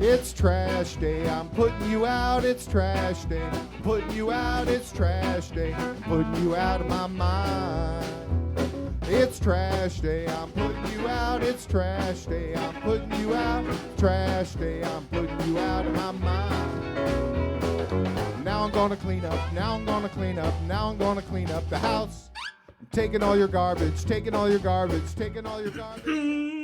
It's trash day, I'm putting you out, it's trash day. Putting you out, it's trash day. Putting you out of my mind. It's trash day, I'm putting you out, it's trash day. I'm putting you out, trash day, I'm putting you out of my mind. Now I'm gonna clean up, now I'm gonna clean up, now I'm gonna clean up the house. I'm taking all your garbage, taking all your garbage, taking all your garbage.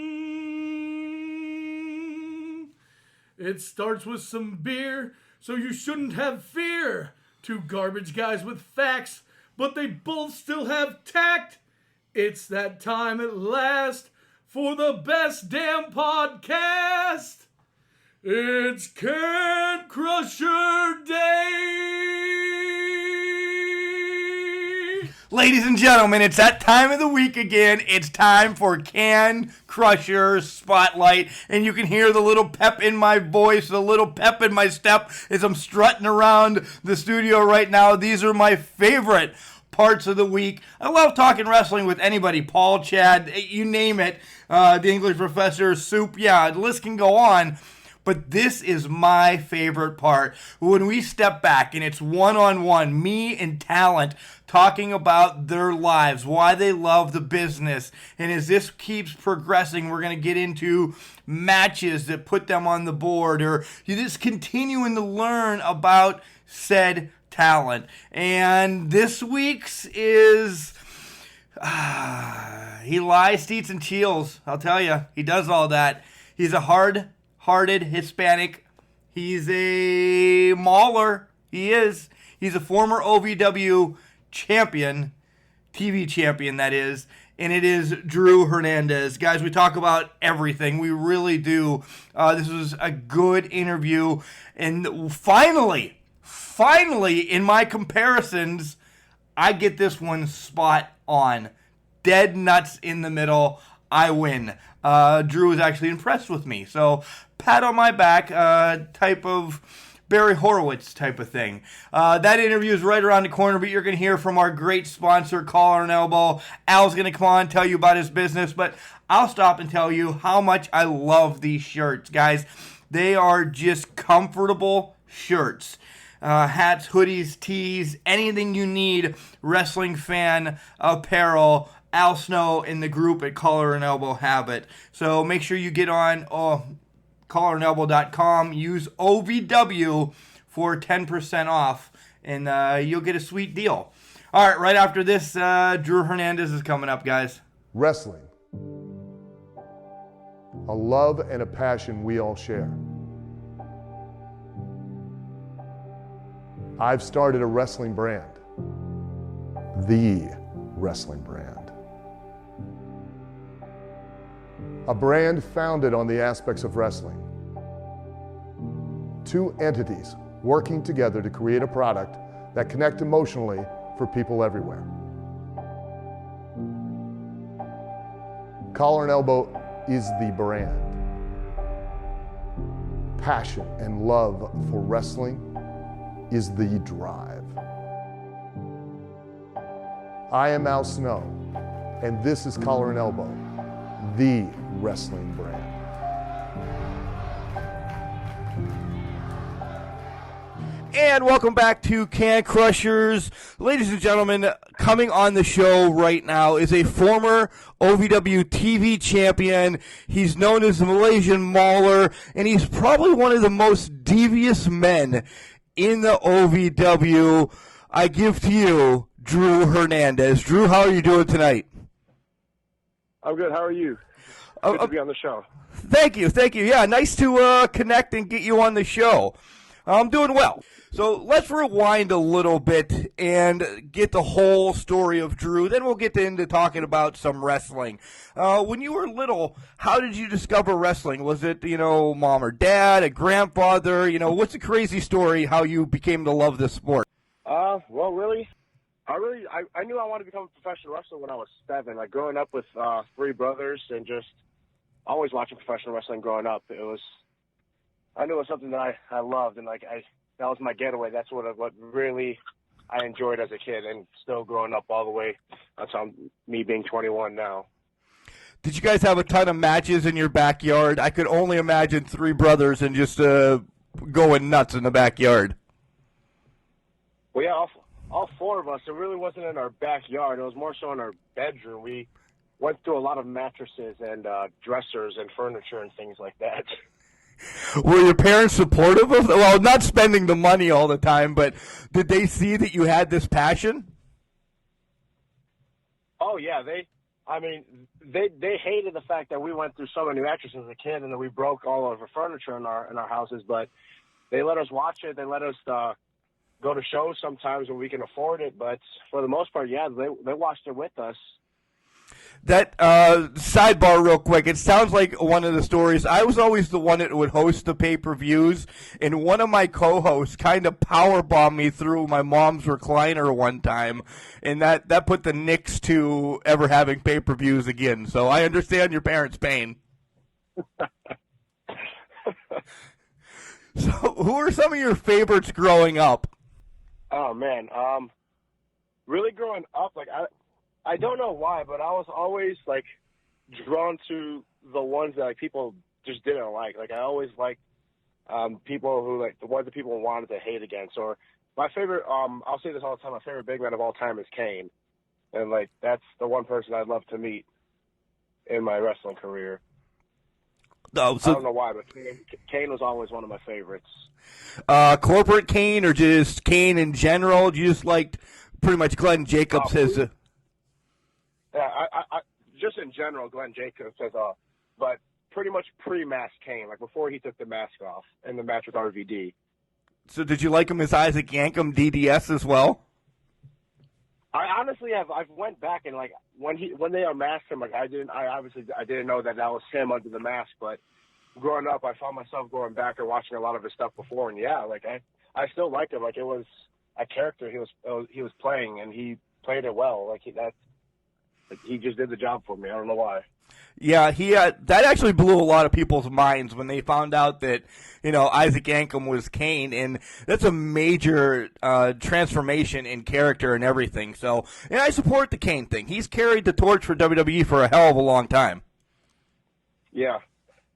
It starts with some beer, so you shouldn't have fear. Two garbage guys with facts, but they both still have tact. It's that time at last for the best damn podcast. It's Can Crusher Day! Ladies and gentlemen, it's that time of the week again. It's time for Can Crusher Spotlight. And you can hear the little pep in my voice, the little pep in my step as I'm strutting around the studio right now. These are my favorite parts of the week. I love talking wrestling with anybody. Paul, Chad, you name it. The English professor, Soup. Yeah, the list can go on. But this is my favorite part. When we step back and it's one-on-one, me and talent talking about their lives, why they love the business. And as this keeps progressing, we're going to get into matches that put them on the board, or you just continuing to learn about said talent. And this week's is he lies, steats, and cheels. I'll tell you, he does all that. He's a hard-hearted Hispanic. He's a mauler. He is. He's a former OVW champion, TV champion, that is. And it is Drew Hernandez. Guys, we talk about everything. We really do. This was a good interview. And finally, in my comparisons, I get this one spot on. Dead nuts in the middle. I win. Drew was actually impressed with me. So, pat on my back, type of Barry Horowitz type of thing. That interview is right around the corner, but you're going to hear from our great sponsor, Collar and Elbow. Al's going to come on and tell you about his business, but I'll stop and tell you how much I love these shirts, guys. They are just comfortable shirts. Hats, hoodies, tees, anything you need, wrestling fan apparel. Al Snow and the group at Collar and Elbow have it. So make sure you get on collarandelbow.com. Use OVW for 10% off, and you'll get a sweet deal. All right after this, Drew Hernandez is coming up, guys. Wrestling. A love and a passion we all share. I've started a wrestling brand. The wrestling brand. A brand founded on the aspects of wrestling. Two entities working together to create a product that connect emotionally for people everywhere. Collar and Elbow is the brand. Passion and love for wrestling is the drive. I am Al Snow, and this is Collar and Elbow, the wrestling brand. And welcome back to Can Crushers. Ladies and gentlemen, coming on the show right now is a former OVW TV champion. He's known as the Malaysian Mauler, and he's probably one of the most devious men in the OVW. I give to you Drew Hernandez. Drew, how are you doing tonight? I'm good. How are you? Good to be on the show. Thank you. Yeah, nice to connect and get you on the show. I'm doing well. So let's rewind a little bit and get the whole story of Drew. Then we'll get into talking about some wrestling. When you were little, how did you discover wrestling? Was it, mom or dad, a grandfather? What's the crazy story how you became to love this sport? Well, really, I knew I wanted to become a professional wrestler when I was 7. Like, growing up with 3 brothers and just always watching professional wrestling growing up. I knew it was something that I loved, and that was my getaway. That's what really I enjoyed as a kid, and still growing up all the way until me being 21 now. Did you guys have a ton of matches in your backyard? I could only imagine three brothers and just going nuts in the backyard. Well, yeah, all four of us. It really wasn't in our backyard. It was more so in our bedroom. We went through a lot of mattresses and dressers and furniture and things like that. Were your parents supportive of, well, not spending the money all the time, but did they see that you had this passion? Oh, yeah. They hated the fact that we went through so many mattresses as a kid and that we broke all of our furniture in our houses, but they let us watch it. They let us go to shows sometimes when we can afford it, but for the most part, yeah, they watched it with us. That sidebar real quick, it sounds like one of the stories. I was always the one that would host the pay-per-views, and one of my co-hosts kind of powerbombed me through my mom's recliner one time, and that put the nix to ever having pay-per-views again. So I understand your parents' pain. So who are some of your favorites growing up? Oh, man. Really growing up, like, I don't know why, but I was always, like, drawn to the ones that, like, people just didn't like. Like, I always liked people who, like, the ones that people wanted to hate against. Or my favorite, I'll say this all the time, my favorite big man of all time is Kane. And, like, that's the one person I'd love to meet in my wrestling career. Oh, so I don't know why, but Kane was always one of my favorites. Corporate Kane or just Kane in general? You just liked pretty much Glenn Jacobs as a... Yeah, I just in general, Glenn Jacobs says, but pretty much pre-mask Kane, like before he took the mask off in the match with RVD. So did you like him as Isaac Yankem DDS as well? I honestly have. I've went back and like when they unmasked him, like I didn't know that was him under the mask. But growing up, I found myself going back and watching a lot of his stuff before, and yeah, like I still liked him. Like it was a character he was playing, and he played it well. Like he just did the job for me. I don't know why. Yeah, that actually blew a lot of people's minds when they found out that, Isaac Yankem was Kane, and that's a major transformation in character and everything. So, and I support the Kane thing. He's carried the torch for WWE for a hell of a long time. Yeah,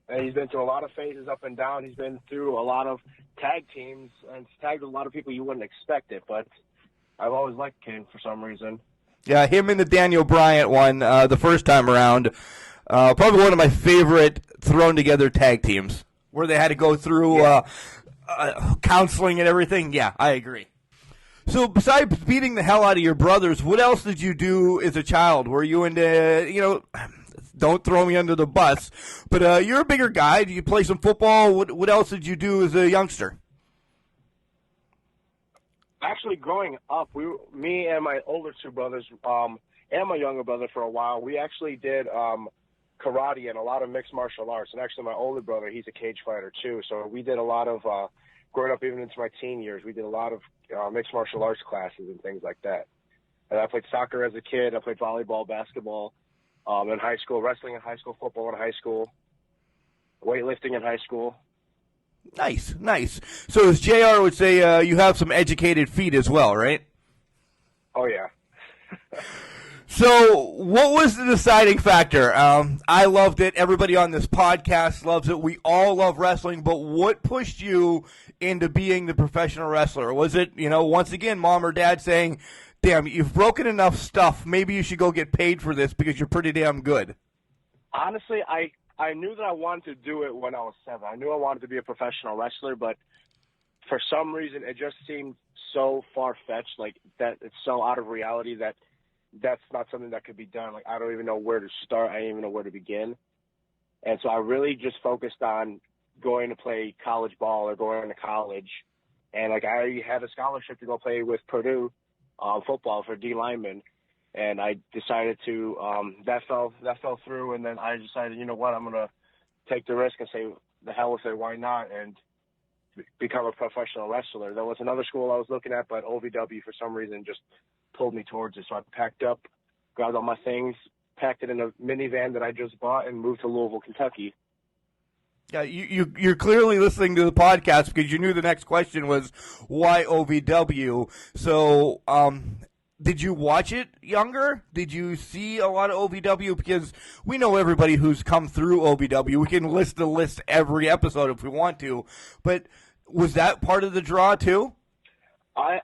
and he's been through a lot of phases up and down. He's been through a lot of tag teams and tagged with a lot of people you wouldn't expect it, but I've always liked Kane for some reason. Yeah, him and the Daniel Bryant one the first time around. Probably one of my favorite thrown together tag teams where they had to go through counseling and everything. Yeah, I agree. So besides beating the hell out of your brothers, what else did you do as a child? Were you into, don't throw me under the bus, but you're a bigger guy. Did you play some football? What else did you do as a youngster? Actually, growing up, me and my older two brothers and my younger brother for a while, we actually did karate and a lot of mixed martial arts. And actually, my older brother, he's a cage fighter too. So we did a lot of, growing up even into my teen years, we did a lot of mixed martial arts classes and things like that. And I played soccer as a kid. I played volleyball, basketball in high school, wrestling in high school, football in high school, weightlifting in high school. Nice. So as JR would say, you have some educated feet as well, right? Oh, yeah. So what was the deciding factor? I loved it. Everybody on this podcast loves it. We all love wrestling, but what pushed you into being the professional wrestler? Was it, once again, mom or dad saying, damn, you've broken enough stuff. Maybe you should go get paid for this because you're pretty damn good? Honestly, I knew that I wanted to do it when I was 7. I knew I wanted to be a professional wrestler, but for some reason it just seemed so far-fetched, like that it's so out of reality that that's not something that could be done. Like I don't even know where to start. I don't even know where to begin. And so I really just focused on going to play college ball or going to college. And like I had a scholarship to go play with Purdue football for D lineman. And I decided to, that fell through. And then I decided, you know what, I'm going to take the risk and say, the hell with it, why not? And become a professional wrestler. There was another school I was looking at, but OVW for some reason just pulled me towards it. So I packed up, grabbed all my things, packed it in a minivan that I just bought, and moved to Louisville, Kentucky. Yeah, you're clearly listening to the podcast because you knew the next question was why OVW. So Did you watch it younger? Did you see a lot of OVW? Because we know everybody who's come through OVW. We can list every episode if we want to. But was that part of the draw too? I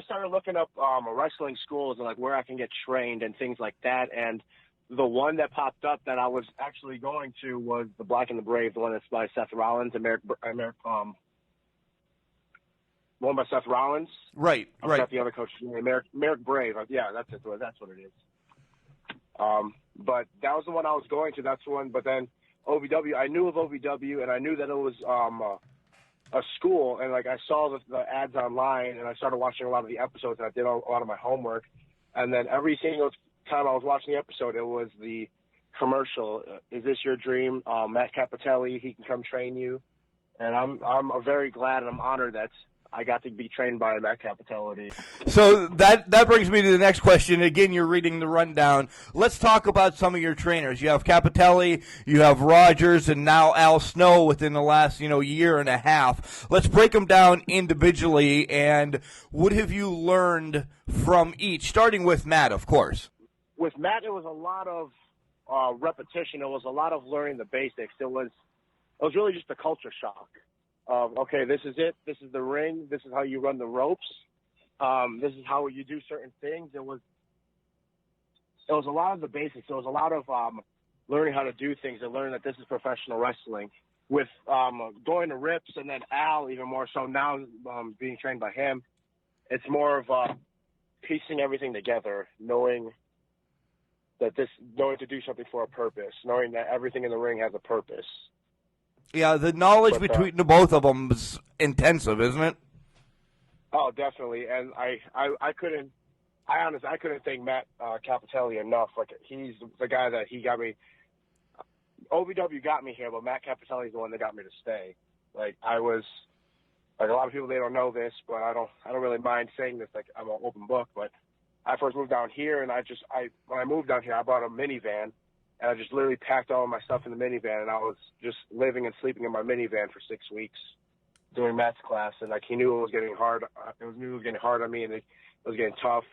started looking up wrestling schools and like where I can get trained and things like that. And the one that popped up that I was actually going to was the Black and the Brave, the one that's by Seth Rollins, one by Seth Rollins. Right. I forgot the other coach's name, Merrick Brave. Yeah, that's it. That's what it is. But that was the one I was going to. That's the one. But then OVW, I knew of OVW, and I knew that it was a school. And like I saw the ads online, and I started watching a lot of the episodes, and I did a lot of my homework. And then every single time I was watching the episode, it was the commercial. Is this your dream? Matt Capitelli, he can come train you. And I'm very glad and I'm honored that I got to be trained by Matt Capitelli. So that brings me to the next question. Again, you're reading the rundown. Let's talk about some of your trainers. You have Capitelli, you have Rogers, and now Al Snow within the last year and a half. Let's break them down individually. And what have you learned from each? Starting with Matt, of course. With Matt, it was a lot of repetition. It was a lot of learning the basics. It was really just a culture shock. Okay, this is it. This is the ring. This is how you run the ropes. This is how you do certain things. It was a lot of the basics. It was a lot of learning how to do things and learning that this is professional wrestling. With going to Rips and then Al even more so now being trained by him, it's more of piecing everything together, knowing to do something for a purpose, knowing that everything in the ring has a purpose. Yeah, the knowledge between the both of them is intensive, isn't it? Oh, definitely. And I honestly couldn't thank Matt Capitelli enough. Like, he's the guy that he got me. OVW got me here, but Matt Capitelli is the one that got me to stay. Like, I was, like, a lot of people, they don't know this, but I don't really mind saying this. Like, I'm an open book, but I first moved down here, and when I moved down here, I bought a minivan. And I just literally packed all of my stuff in the minivan, and I was just living and sleeping in my minivan for 6 weeks doing Matt's class. And like he knew it was getting hard. It was getting hard on me, and it was getting tough.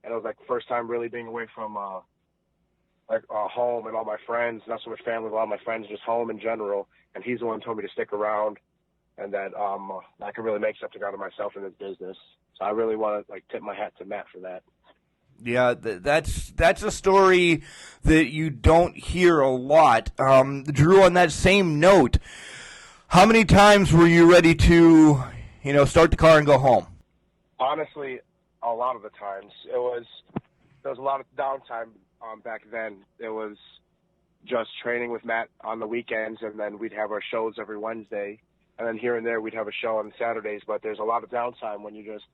And it was like the first time really being away from home and all my friends, not so much family, but all my friends, just home in general. And he's the one who told me to stick around, and that I could really make something out of myself in this business. So I really want to tip my hat to Matt for that. Yeah, that's a story that you don't hear a lot. Drew, on that same note, how many times were you ready to, start the car and go home? Honestly, a lot of the times. There was a lot of downtime back then. It was just training with Matt on the weekends, and then we'd have our shows every Wednesday, and then here and there we'd have a show on Saturdays. But there's a lot of downtime when you just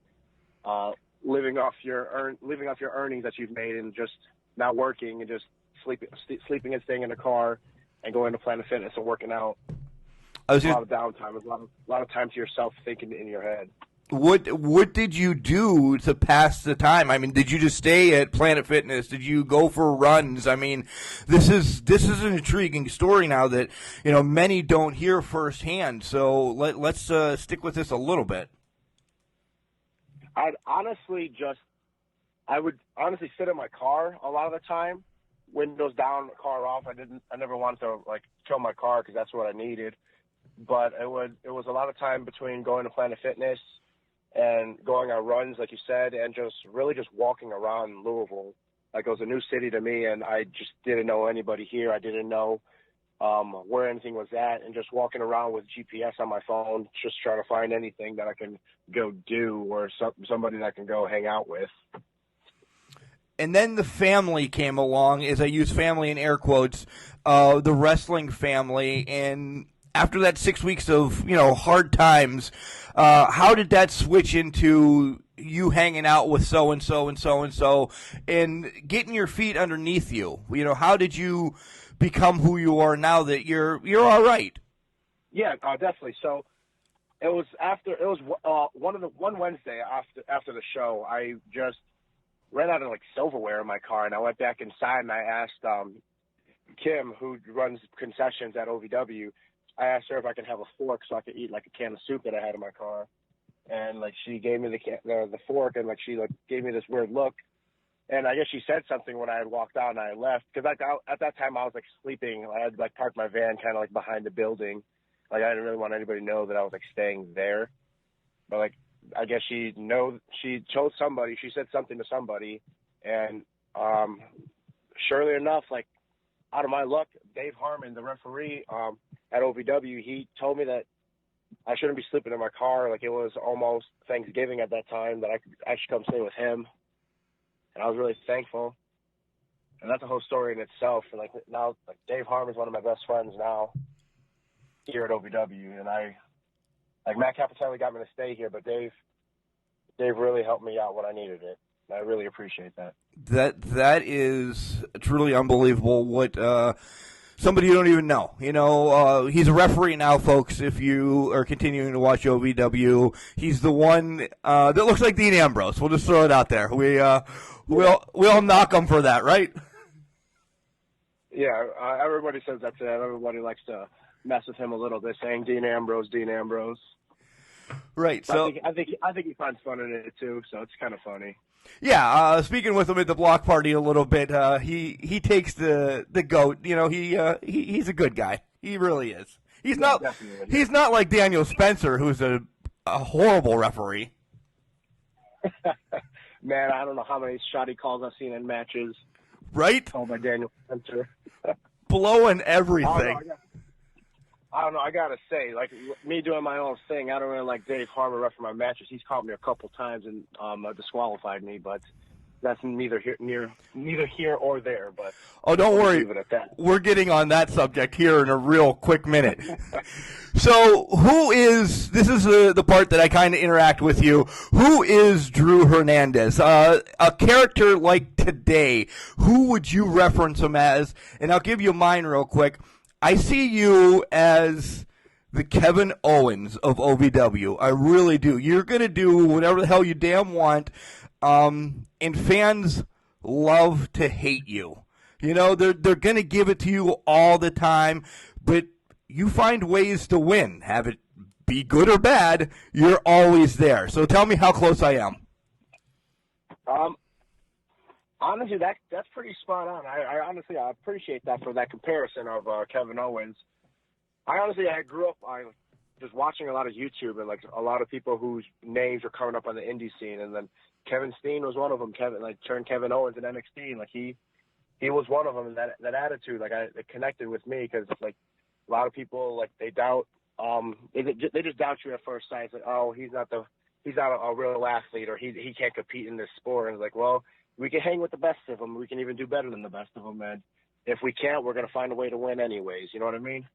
living off your earnings that you've made and just not working and just sleeping and staying in the car and going to Planet Fitness and working out. A lot of downtime. A lot of time to yourself thinking in your head. What did you do to pass the time? I mean, did you just stay at Planet Fitness? Did you go for runs? I mean, this is an intriguing story now that many don't hear firsthand. So let's stick with this a little bit. I would honestly sit in my car a lot of the time, windows down, car off. I never wanted to kill my car because that's what I needed. But it was a lot of time between going to Planet Fitness and going on runs, like you said, and just walking around Louisville. Like, it was a new city to me, and I just didn't know anybody here. I didn't know where anything was at, and just walking around with GPS on my phone, just trying to find anything that I can go do or somebody that I can go hang out with. And then the family came along, as I use family in air quotes, the wrestling family. And after that 6 weeks of, hard times, how did that switch into you hanging out with so-and-so and so-and-so and getting your feet underneath you? How did you become who you are now that you're all right? Yeah, definitely. So it was one Wednesday after the show, I just ran out of silverware in my car, and I went back inside and I asked Kim, who runs concessions at OVW, I asked her if I could have a fork so I could eat a can of soup that I had in my car. and like she gave me the fork, and like she like gave me this weird look. And I guess she said something when I had walked out and I left. Because at that time I was, like, sleeping. I had, like, parked my van kind of, like, behind the building. Like, I didn't really want anybody to know that I was, like, staying there. But, like, I guess she chose somebody. She said something to somebody. And surely enough, like, out of my luck, Dave Harmon, the referee at OVW, he told me that I shouldn't be sleeping in my car. Like, it was almost Thanksgiving at that time, that I should come stay with him. And I was really thankful. And that's a whole story in itself. And like now, like Dave Harmon's one of my best friends now here at OVW. And Matt Capitelli got me to stay here, but Dave really helped me out when I needed it. And I really appreciate that. That is truly unbelievable. What somebody you don't even know. You know, he's a referee now, folks. If you are continuing to watch OVW, he's the one that looks like Dean Ambrose. We'll just throw it out there. We'll knock him for that, right? Yeah, everybody says that's it. Everybody likes to mess with him a little bit, saying Dean Ambrose. Right. So I think he finds fun in it too. So it's kind of funny. Yeah, speaking with him at the block party a little bit, he takes the goat. You know, he's a good guy. He really is. He's not like Daniel Spencer, who's a horrible referee. Man, I don't know how many shoddy calls I've seen in matches. Right? Called by Daniel Spencer. Blowing everything. I don't know. I got to say, like, me doing my own thing, I don't really like Dave Harmon refereeing my matches. He's called me a couple times and disqualified me, but that's neither here or there. But don't worry. Leave it at that. We're getting on that subject here in a real quick minute. So this is the part that I kind of interact with you. Who is Drew Hernandez? A character like today, who would you reference him as? And I'll give you mine real quick. I see you as the Kevin Owens of OVW. I really do. You're going to do whatever the hell you damn want, and fans love to hate you. You know, they're going to give it to you all the time, but you find ways to win. Have it be good or bad, you're always there. So tell me how close I am. Honestly, that's pretty spot on. I appreciate that for that comparison of Kevin Owens. I grew up just watching a lot of YouTube and like a lot of people whose names are coming up on the indie scene, and then Kevin Steen was one of them. Turned Kevin Owens in NXT. Like he was one of them, and that attitude it connected with me because like a lot of people like they doubt they just doubt you at first sight. It's like, oh, he's not a real athlete, or he can't compete in this sport. And it's like, well, we can hang with the best of them. We can even do better than the best of them. And if we can't, we're going to find a way to win anyways. You know what I mean?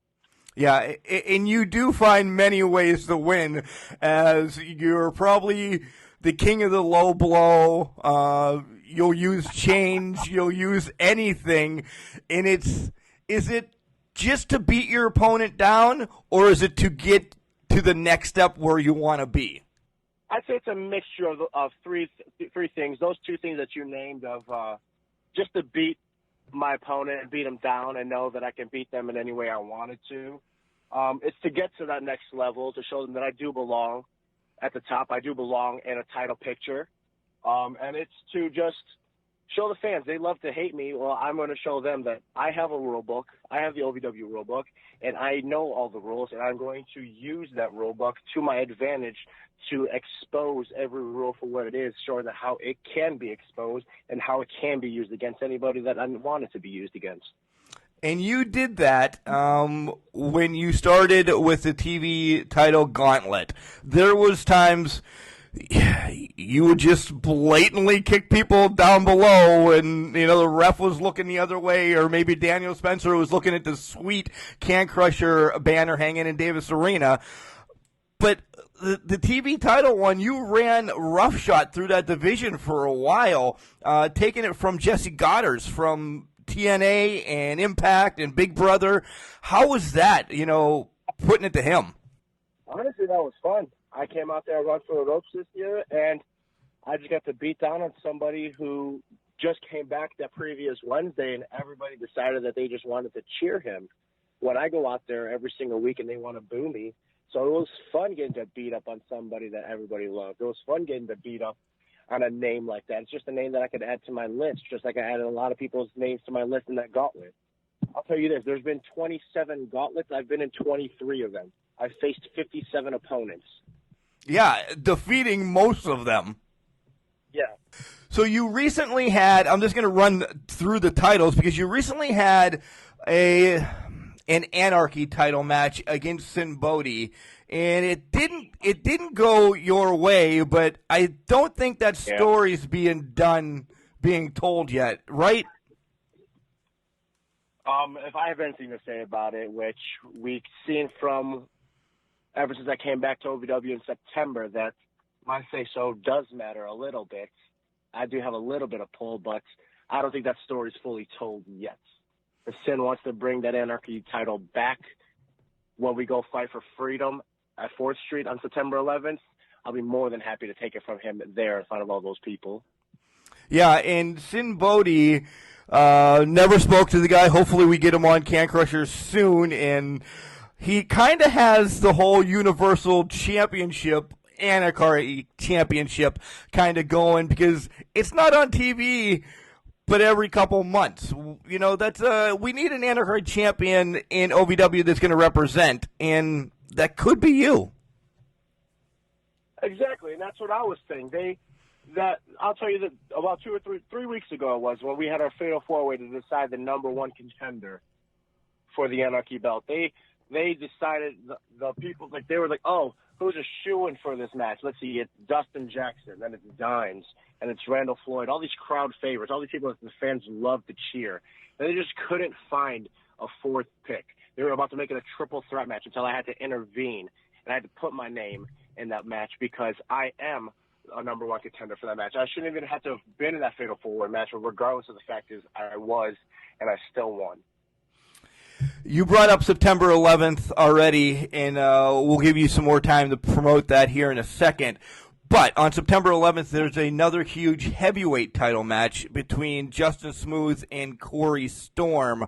Yeah, and you do find many ways to win, as you're probably the king of the low blow. You'll use change. You'll use anything. And is it just to beat your opponent down, or is it to get to the next step where you want to be? I'd say it's a mixture of three things. Those two things that you named of just to beat my opponent and beat them down and know that I can beat them in any way I wanted to. It's to get to that next level, to show them that I do belong at the top. I do belong in a title picture. And it's to just show the fans. They love to hate me. Well, I'm going to show them that I have a rule book. I have the OVW rule book, and I know all the rules, and I'm going to use that rule book to my advantage to expose every rule for what it is, showing that how it can be exposed and how it can be used against anybody that I want it to be used against. And you did that when you started with the TV title gauntlet. There was times you would just blatantly kick people down below, and the ref was looking the other way, or maybe Daniel Spencer was looking at the sweet Can Crusher banner hanging in Davis Arena. But the TV title one, you ran roughshod through that division for a while, taking it from Jesse Goddard's from TNA and Impact and Big Brother. How was that, putting it to him? Honestly, that was fun. I came out there, run for the ropes this year, and I just got to beat down on somebody who just came back that previous Wednesday, and everybody decided that they just wanted to cheer him. When I go out there every single week and they want to boo me, So it was fun getting to beat up on somebody that everybody loved. It was fun getting to beat up on a name like that. It's just a name that I could add to my list, just like I added a lot of people's names to my list in that gauntlet. I'll tell you this, there's been 27 gauntlets. I've been in 23 of them. I've faced 57 opponents. Yeah, defeating most of them. Yeah. So you recently had, I'm just going to run through the titles because you recently had an Anarchy title match against Sin Bodhi, and it didn't go your way, but I don't think that story's being told yet, right? If I have anything to say about it, which we've seen from ever since I came back to OVW in September, that my say-so does matter a little bit. I do have a little bit of pull, but I don't think that story's fully told yet. If Sin wants to bring that Anarchy title back when we go fight for freedom at 4th Street on September 11th, I'll be more than happy to take it from him there in front of all those people. Yeah, and Sin Bodhi never spoke to the guy. Hopefully we get him on Can Crusher soon, and he kind of has the whole Universal Championship, Anarchy Championship kind of going because it's not on TV but every couple months. You know, that's we need an Anarchy champion in OVW that's going to represent, and that could be you. Exactly, and that's what I was saying. I'll tell you that about 2 or 3 weeks ago it was when we had our fatal four-way to decide the number one contender for the Anarchy belt. They decided the people they were like, oh, who's a shoo-in for this match? Let's see, it's Dustin Jackson, then it's Dimes, and it's Randall Floyd. All these crowd favorites, all these people that the fans love to cheer. And they just couldn't find a fourth pick. They were about to make it a triple threat match until I had to intervene, and I had to put my name in that match because I am a number one contender for that match. I shouldn't even have to have been in that fatal four-way match, but regardless of the fact is I was, and I still won. You brought up September 11th already, and we'll give you some more time to promote that here in a second. But on September 11th, there's another huge heavyweight title match between Justin Smooth and Corey Storm.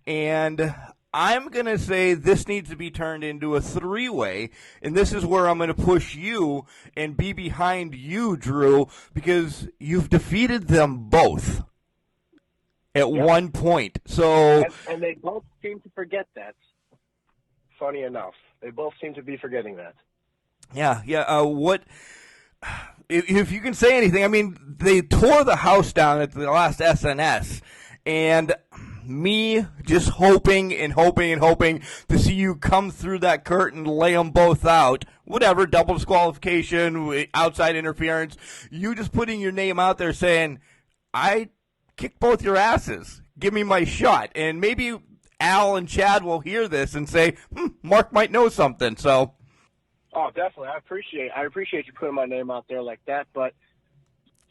And I'm going to say this needs to be turned into a three-way, and this is where I'm going to push you and be behind you, Drew, because you've defeated them both at one point. So, and they both seem to forget that. Funny enough, they both seem to be forgetting that. Yeah. What if you can say anything? I mean, they tore the house down at the last SNS, and me just hoping to see you come through that curtain, lay them both out. Whatever, double disqualification, outside interference. You just putting your name out there saying, I kick both your asses. Give me my shot. And maybe Al and Chad will hear this and say, Mark might know something. So, oh, definitely. I appreciate you putting my name out there like that. But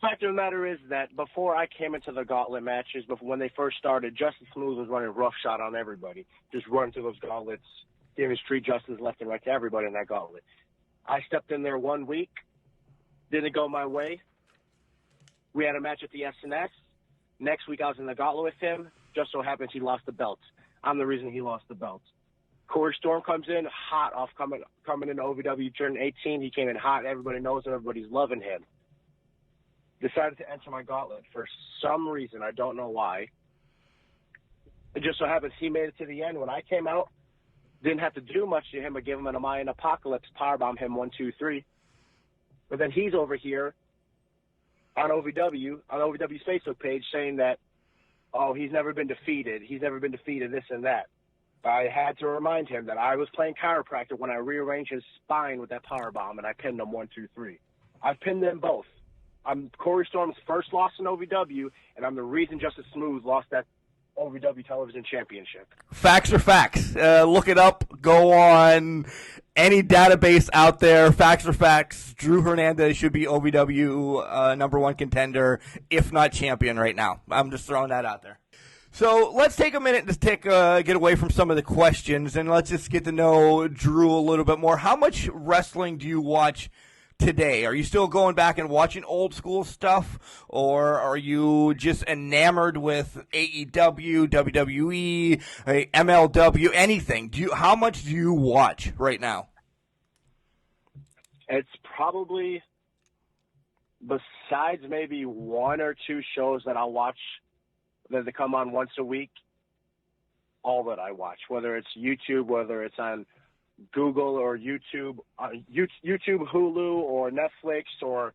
the fact of the matter is that before I came into the gauntlet matches, when they first started, Justin Smooth was running roughshod on everybody. Just running through those gauntlets, giving street justice left and right to everybody in that gauntlet. I stepped in there 1 week. Didn't go my way. We had a match at the SNS. Next week I was in the gauntlet with him. Just so happens he lost the belt. I'm the reason he lost the belt. Corey Storm comes in hot off coming into OVW turning 18. He came in hot. Everybody knows him. Everybody's loving him. Decided to enter my gauntlet for some reason. I don't know why. It just so happens he made it to the end. When I came out, didn't have to do much to him but give him an Mayan Apocalypse, powerbomb him 1, 2, 3. But then he's over here on OVW's Facebook page saying that, oh, he's never been defeated. He's never been defeated, this and that. I had to remind him that I was playing chiropractor when I rearranged his spine with that powerbomb, and I pinned him 1, 2, 3. I've pinned them both. I'm Corey Storm's first loss in OVW, and I'm the reason Justice Smooth lost that OVW Television Championship. Facts are facts. Look it up. Go on any database out there. Facts are facts. Drew Hernandez should be OVW number one contender, if not champion right now. I'm just throwing that out there. So let's take a minute to get away from some of the questions, and let's just get to know Drew a little bit more. How much wrestling do you watch today? Are you still going back and watching old school stuff, or are you just enamored with AEW, WWE, MLW, anything? How much do you watch right now? It's probably, besides maybe one or two shows that I'll watch that they come on once a week, all that I watch, whether it's YouTube, whether it's on Google or YouTube, YouTube, Hulu, or Netflix, or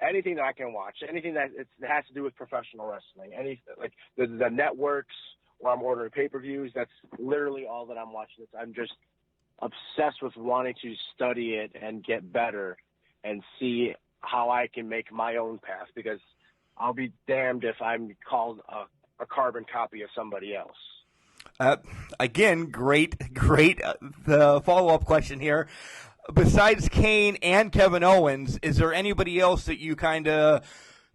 anything that I can watch, anything that has to do with professional wrestling, like the networks, or I'm ordering pay-per-views. That's literally all that I'm watching. I'm just obsessed with wanting to study it and get better and see how I can make my own path, because I'll be damned if I'm called a carbon copy of somebody else. Again, great. The follow-up question here. Besides Kane and Kevin Owens, is there anybody else that you kind of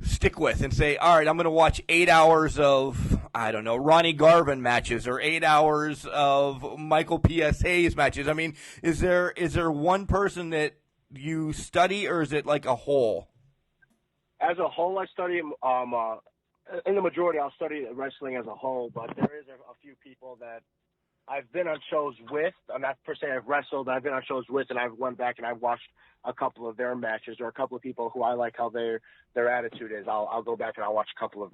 stick with and say, all right, I'm going to watch 8 hours of, I don't know, Ronnie Garvin matches, or 8 hours of Michael P.S. Hayes matches? I mean, is there one person that you study, or is it like a whole? As a whole, I study, in the majority, I'll study wrestling as a whole, but there is a few people that I've been on shows with. I'm not per se I've wrestled. I've been on shows with, and I've went back and I've watched a couple of their matches, or a couple of people who I like how their attitude is. I'll go back and I'll watch a couple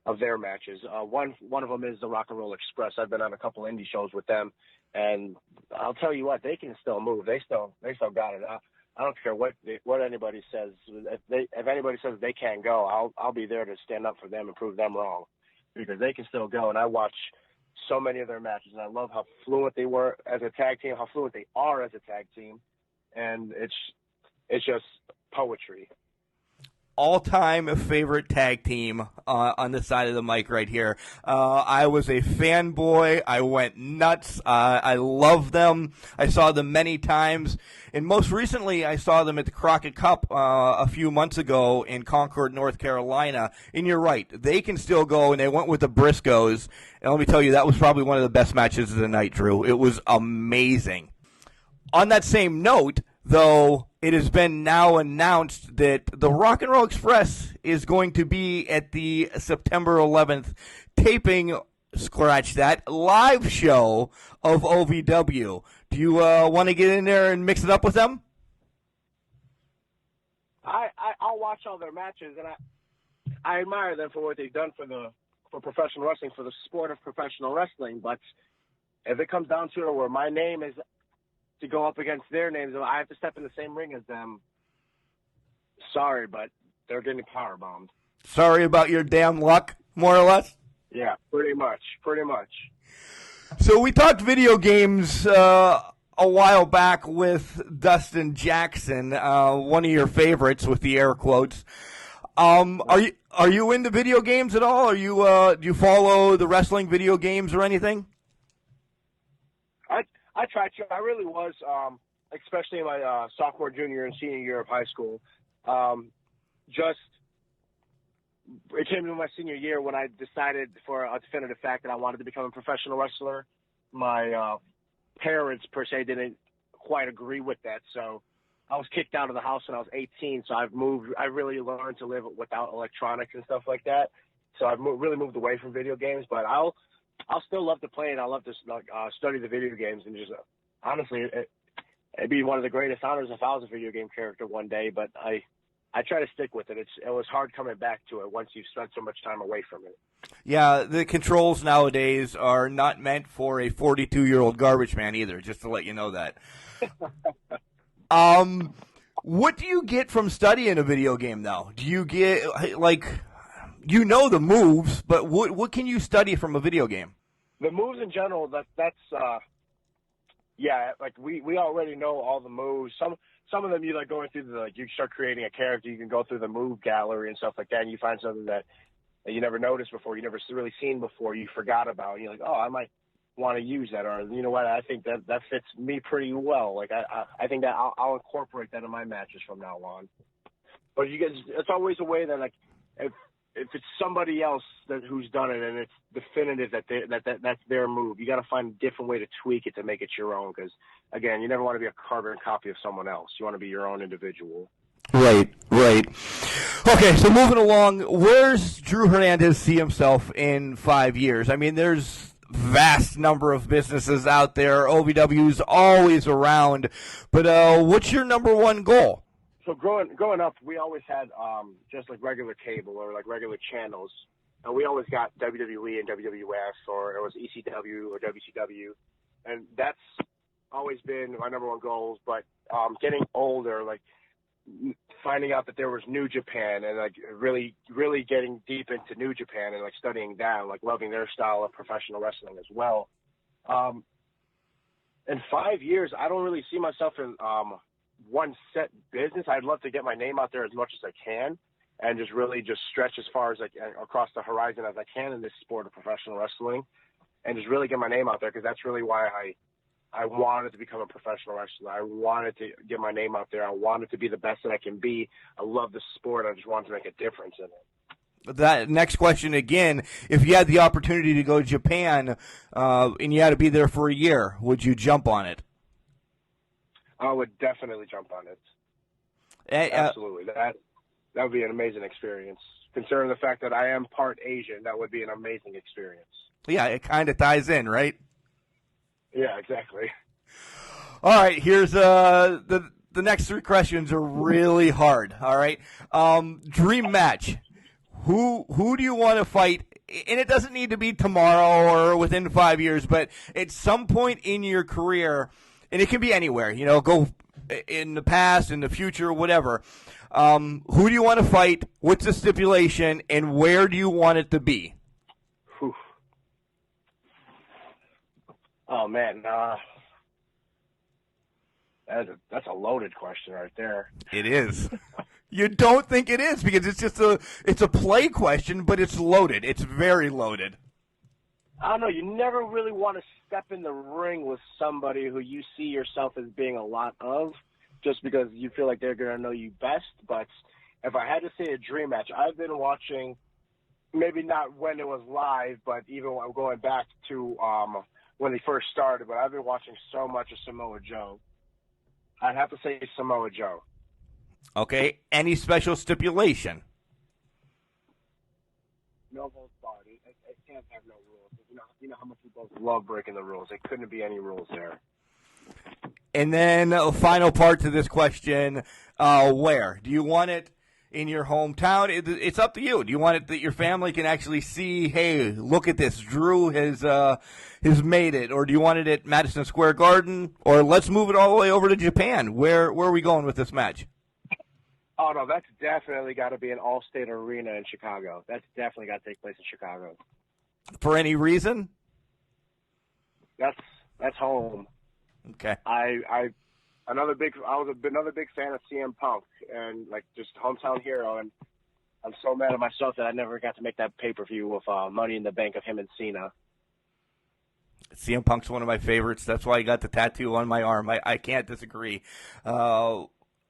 of their matches. One of them is the Rock and Roll Express. I've been on a couple indie shows with them, and I'll tell you what, they can still move. They still got it. I don't care what anybody says. If anybody says they can't go, I'll be there to stand up for them and prove them wrong, because they can still go. And I watch so many of their matches, and I love how fluent they were as a tag team, how fluent they are as a tag team, and it's just poetry. All-time favorite tag team on the side of the mic right here. I was a fanboy. I went nuts. I love them. I saw them many times. And most recently, I saw them at the Crockett Cup a few months ago in Concord, North Carolina. And you're right. They can still go, and they went with the Briscoes. And let me tell you, that was probably one of the best matches of the night, Drew. It was amazing. On that same note, though, it has been now announced that the Rock and Roll Express is going to be at the September 11th taping, scratch that, live show of OVW. Do you want to get in there and mix it up with them? I'll watch all their matches, and I admire them for what they've done for professional wrestling, for the sport of professional wrestling. But if it comes down to it, where my name is to go up against their names, I have to step in the same ring as them. Sorry, but they're getting power bombed. Sorry about your damn luck, more or less? Yeah, pretty much. So we talked video games a while back with Dustin Jackson, one of your favorites with the air quotes. Are you into video games at all? Do you follow the wrestling video games or anything? I tried to. I really was, especially in my sophomore, junior, and senior year of high school. It came to my senior year when I decided for a definitive fact that I wanted to become a professional wrestler. My parents, per se, didn't quite agree with that, so I was kicked out of the house when I was 18. So I really learned to live without electronics and stuff like that. So I've really moved away from video games, but I'll still love to play, and I love to study the video games, and just honestly, it'd be one of the greatest honors if I was a video game character one day. But I try to stick with it. It was hard coming back to it once you've spent so much time away from it. Yeah, the controls nowadays are not meant for a 42-year-old garbage man either. Just to let you know that. What do you get from studying a video game, though? Do you get the moves, but what can you study from a video game? The moves in general, that's we already know all the moves. Some of them you going through you start creating a character, you can go through the move gallery and stuff like that, and you find something that you never noticed before, you never really seen before, you forgot about, and you're like, oh, I might want to use that, or you know what, I think that fits me pretty well. Like I think that I'll incorporate that in my matches from now on. But it's always a way that if it's somebody else who's done it and it's definitive that's their move, you got to find a different way to tweak it to make it your own. Because again, you never want to be a carbon copy of someone else. You want to be your own individual. Right. Okay, so moving along, where's Drew Hernandez see himself in 5 years? I mean, there's vast number of businesses out there. OVW's always around. But what's your number one goal? So growing up, we always had just like regular cable or like regular channels. And we always got WWE and WWF, or it was ECW or WCW. And that's always been my number one goals. But getting older, like finding out that there was New Japan and like really getting deep into New Japan and like studying that, like loving their style of professional wrestling as well. In 5 years, I don't really see myself in one set business. I'd love to get my name out there as much as I can and just really just stretch as far as like across the horizon as I can in this sport of professional wrestling and just really get my name out there, because that's really why I wanted to become a professional wrestler. I wanted to get my name out there. I wanted to be the best that I can be. I love the sport. I just wanted to make a difference in it. That next question again, if you had the opportunity to go to Japan and you had to be there for a year, would you jump on it? I would definitely jump on it. Absolutely. That would be an amazing experience. Considering the fact that I am part Asian, that would be an amazing experience. Yeah, it kind of ties in, right? Yeah, exactly. All right, here's the next three questions are really hard. All right, dream match. Who do you want to fight? And it doesn't need to be tomorrow or within 5 years, but at some point in your career, and it can be anywhere. You know, go in the past, in the future, whatever. Who do you want to fight? What's the stipulation, and where do you want it to be? Whew. Oh man, that's a loaded question right there. It is. You don't think it is, because it's a play question, but it's loaded. It's very loaded. I don't know. You never really want to step in the ring with somebody who you see yourself as being a lot of, just because you feel like they're going to know you best. But if I had to say a dream match, I've been watching, maybe not when it was live, but even when I'm going back to when they first started, but I've been watching so much of Samoa Joe. I'd have to say Samoa Joe. Okay. Any special stipulation? No holds barred. It can't have no rules. You know how much we both love breaking the rules. There couldn't be any rules there. And then a final part to this question, where? Do you want it in your hometown? It's up to you. Do you want it that your family can actually see, hey, look at this, Drew has made it? Or do you want it at Madison Square Garden? Or let's move it all the way over to Japan. Where are we going with this match? Oh, no, that's definitely got to be an all-state arena in Chicago. That's definitely got to take place in Chicago. For any reason? That's home. Okay. I was another big fan of CM Punk and like just hometown hero, and I'm so mad at myself that I never got to make that pay-per-view with Money in the Bank of him and Cena. CM Punk's one of my favorites. That's why I got the tattoo on my arm. I can't disagree.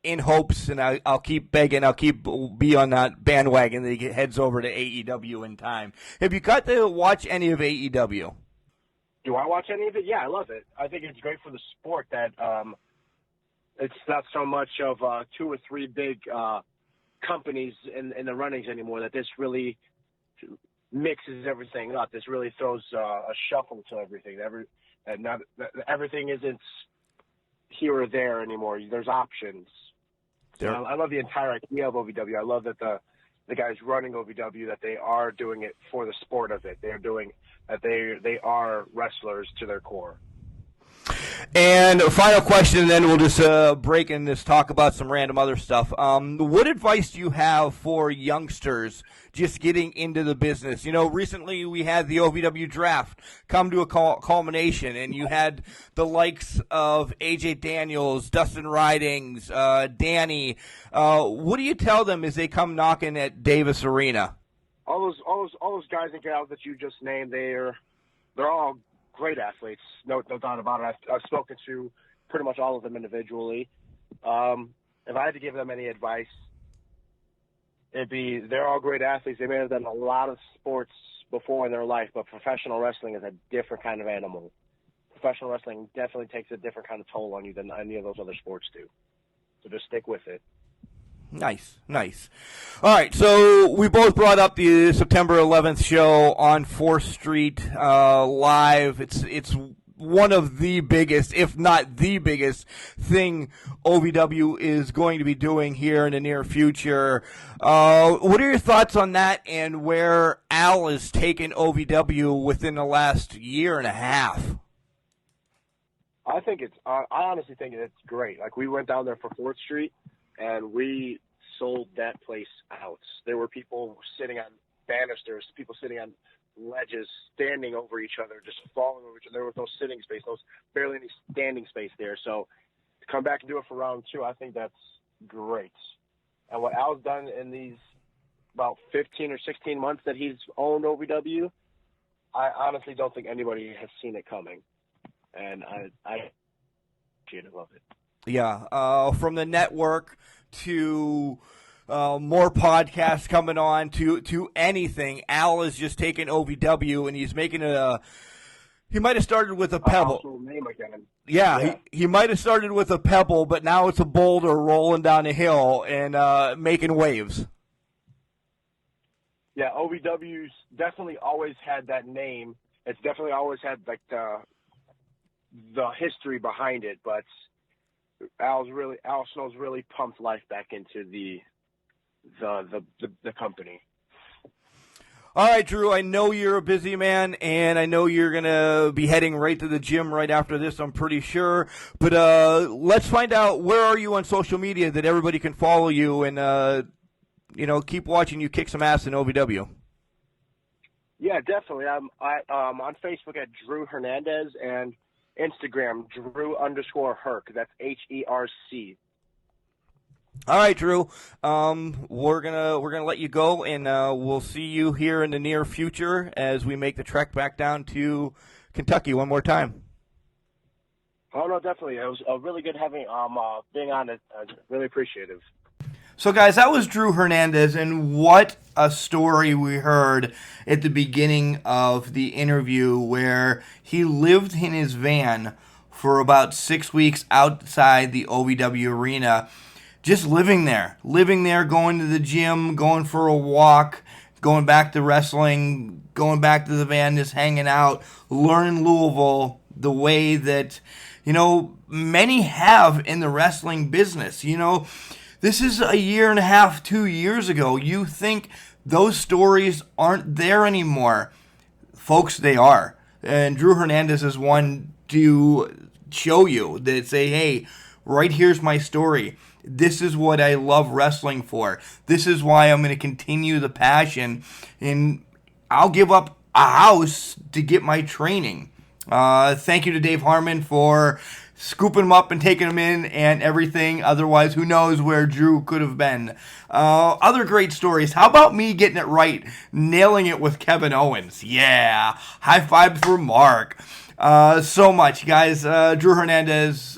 In hopes, and I'll keep begging, I'll keep be on that bandwagon that he heads over to AEW in time. Have you got to watch any of AEW? Do I watch any of it? Yeah, I love it. I think it's great for the sport that it's not so much of 2 or 3 big companies in the runnings anymore, that this really mixes everything up. This really throws a shuffle to everything. Everything isn't here or there anymore. There's options. So I love the entire idea of OVW. I love that the guys running OVW, that they are doing it for the sport of it. They're doing that. They are wrestlers to their core. And a final question, and then we'll just break in this, talk about some random other stuff. What advice do you have for youngsters just getting into the business? You know, recently we had the OVW draft come to a culmination, and you had the likes of AJ Daniels, Dustin Ridings, Danny. What do you tell them as they come knocking at Davis Arena? All those guys and gals that you just named, they're all great athletes, no doubt about it. I've spoken to pretty much all of them individually. If I had to give them any advice, it'd be they're all great athletes. They may have done a lot of sports before in their life, but professional wrestling is a different kind of animal. Professional wrestling definitely takes a different kind of toll on you than any of those other sports do. So just stick with it. Nice. All right, so we both brought up the September 11th show on 4th Street live. It's one of the biggest, if not the biggest, thing OVW is going to be doing here in the near future. What are your thoughts on that and where Al has taken OVW within the last year and a half? I think I honestly think it's great. Like, we went down there for 4th Street, and we sold that place out. There were people sitting on banisters, people sitting on ledges, standing over each other, just falling over each other. There was no sitting space, barely any standing space there. So to come back and do it for round 2, I think that's great. And what Al's done in these about 15 or 16 months that he's owned OVW, I honestly don't think anybody has seen it coming. And I love it. Yeah, from the network to more podcasts coming on to anything. Al is just taking OVW and he's making it he might have started with a pebble. Name again. Yeah. He might have started with a pebble, but now it's a boulder rolling down a hill and making waves. Yeah, OVW's definitely always had that name. It's definitely always had like the history behind it, but Al Snow's really pumped life back into the company. All right, Drew, I know you're a busy man, and I know you're going to be heading right to the gym right after this, I'm pretty sure. But let's find out, where are you on social media that everybody can follow you and, keep watching you kick some ass in OVW? Yeah, definitely. I'm on Facebook at Drew Hernandez and Instagram, Drew_Herc. That's HERC. All right, Drew. We're gonna let you go, and we'll see you here in the near future as we make the trek back down to Kentucky one more time. Oh no, definitely. It was really good being on it. Really appreciative. So, guys, that was Drew Hernandez, and what a story we heard at the beginning of the interview, where he lived in his van for about 6 weeks outside the OVW arena. Just living there, going to the gym, going for a walk, going back to wrestling, going back to the van, just hanging out, learning Louisville the way that, many have in the wrestling business. This is a year and a half, 2 years ago. You think those stories aren't there anymore. Folks, they are. And Drew Hernandez is one to show you that say, hey, right here's my story. This is what I love wrestling for. This is why I'm going to continue the passion, and I'll give up a house to get my training. Thank you to Dave Harmon for scooping him up and taking him in and everything. Otherwise, who knows where Drew could have been. Other great stories. How about me getting it right, nailing it with Kevin Owens? Yeah. High five for Mark. So much, guys. Drew Hernandez,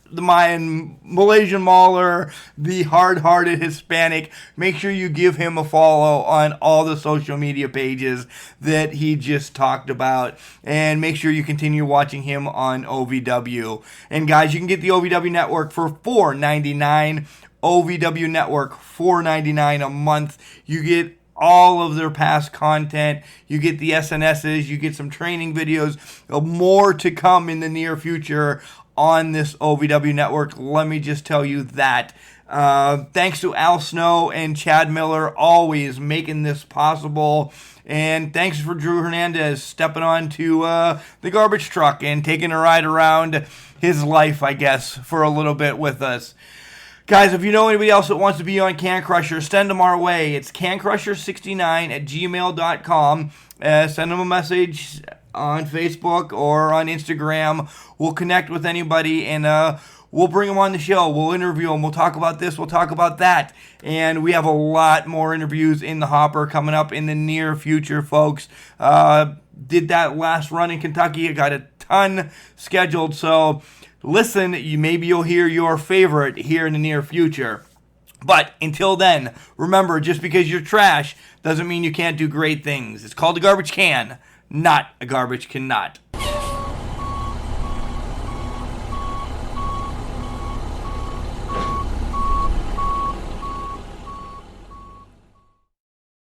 the Mayan Malaysian Mauler, the hard-hearted Hispanic. Make sure you give him a follow on all the social media pages that he just talked about. And make sure you continue watching him on OVW. And guys, you can get the OVW Network for $4.99. OVW Network, $4.99 a month. You get all of their past content. You get the SNSs. You get some training videos. More to come in the near future on this OVW network. Let me just tell you that. Thanks to Al Snow and Chad Miller, always making this possible. And thanks for Drew Hernandez stepping on to the garbage truck and taking a ride around his life, I guess, for a little bit with us. Guys, if you know anybody else that wants to be on Can Crusher, send them our way. It's cancrusher69@gmail.com. Send them a message on Facebook or on Instagram. We'll connect with anybody, and we'll bring them on the show. We'll interview them. We'll talk about this. We'll talk about that. And we have a lot more interviews in the hopper coming up in the near future, folks. Did that last run in Kentucky. I got a ton scheduled, so listen, maybe you'll hear your favorite here in the near future. But until then, remember, just because you're trash doesn't mean you can't do great things. It's called a garbage can, not a garbage cannot.